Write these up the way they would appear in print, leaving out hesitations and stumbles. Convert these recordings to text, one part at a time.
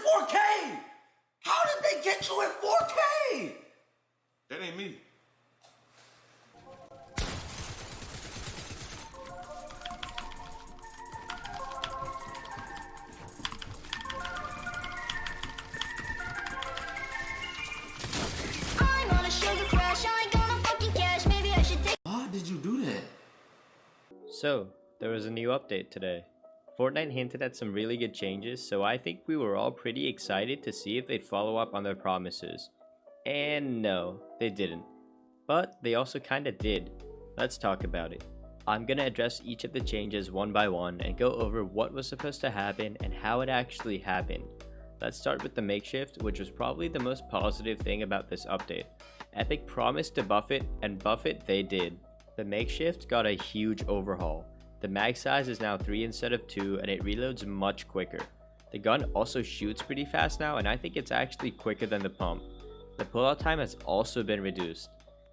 4K? How did they get you in 4K? That ain't me. Why did you do that? So, there was a new update today. Fortnite hinted at some really good changes, so I think we were all pretty excited to see if they'd follow up on their promises. And no, they didn't. But they also kinda did. Let's talk about it. I'm gonna address each of the changes one by one and go over what was supposed to happen and how it actually happened. Let's start with the Makeshift, which was probably the most positive thing about this update. Epic promised to buff it, and buff it they did. The Makeshift got a huge overhaul. The mag size is now 3 instead of 2, and it reloads much quicker. The gun also shoots pretty fast now, and I think it's actually quicker than the pump. The pullout time has also been reduced.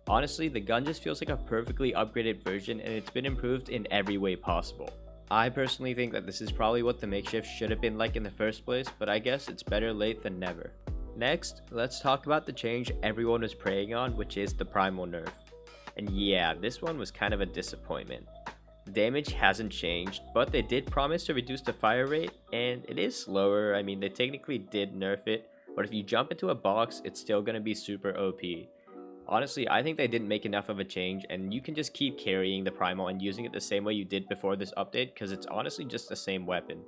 Honestly, the gun just feels like a perfectly upgraded version, and it's been improved in every way possible. I personally think that this is probably what the Makeshift should have been like in the first place, but I guess it's better late than never. Next, let's talk about the change everyone was preying on, which is the Primal nerf. And yeah, this one was kind of a disappointment. The damage hasn't changed, but they did promise to reduce the fire rate, and it is slower. I mean, they technically did nerf it, but if you jump into a box, it's still going to be super OP. Honestly, I think they didn't make enough of a change, and you can just keep carrying the Primal and using it the same way you did before this update, because it's honestly just the same weapon.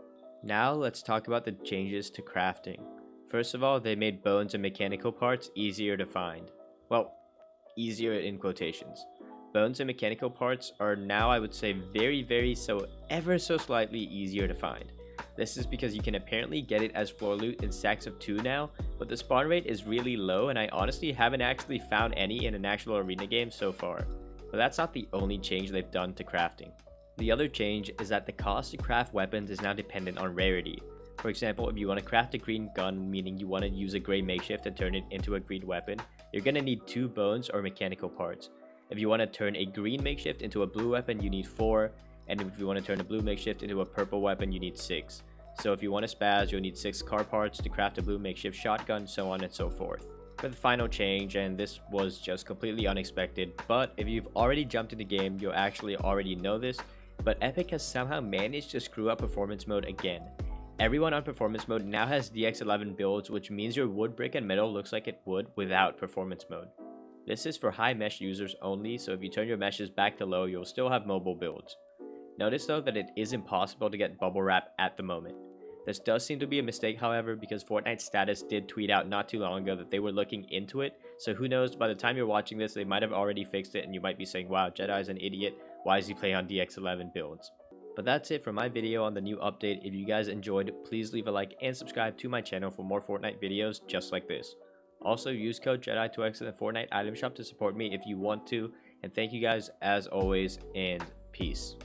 Now let's talk about the changes to crafting. First of all, they made bones and mechanical parts easier to find. Well, easier in quotations. Bones and mechanical parts are now, I would say, ever so slightly easier to find. This is because you can apparently get it as floor loot in stacks of 2 now, but the spawn rate is really low, and I honestly haven't actually found any in an actual arena game so far. But that's not the only change they've done to crafting. The other change is that the cost to craft weapons is now dependent on rarity. For example, if you want to craft a green gun, meaning you want to use a gray makeshift and turn it into a green weapon, you're going to need 2 bones or mechanical parts. If you want to turn a green makeshift into a blue weapon, you need 4, and if you want to turn a blue makeshift into a purple weapon, you need 6. So if you want to spaz, you'll need 6 car parts to craft a blue makeshift shotgun, so on and so forth. For the final change, and this was just completely unexpected, but if you've already jumped in the game, you'll actually already know this, but Epic has somehow managed to screw up performance mode again. Everyone on performance mode now has DX11 builds, which means your wood, brick, and metal looks like it would without performance mode. This is for high mesh users only, so if you turn your meshes back to low, you'll still have mobile builds. Notice though that it is impossible to get bubble wrap at the moment. This does seem to be a mistake, however, because Fortnite status did tweet out not too long ago that they were looking into it, so who knows, by the time you're watching this, they might have already fixed it and you might be saying, wow, Jedi's an idiot, why is he playing on DX11 builds? But that's it for my video on the new update. If you guys enjoyed, please leave a like and subscribe to my channel for more Fortnite videos just like this. Also, use code JEDI to exit the Fortnite item shop to support me if you want to, and thank you guys as always, and peace.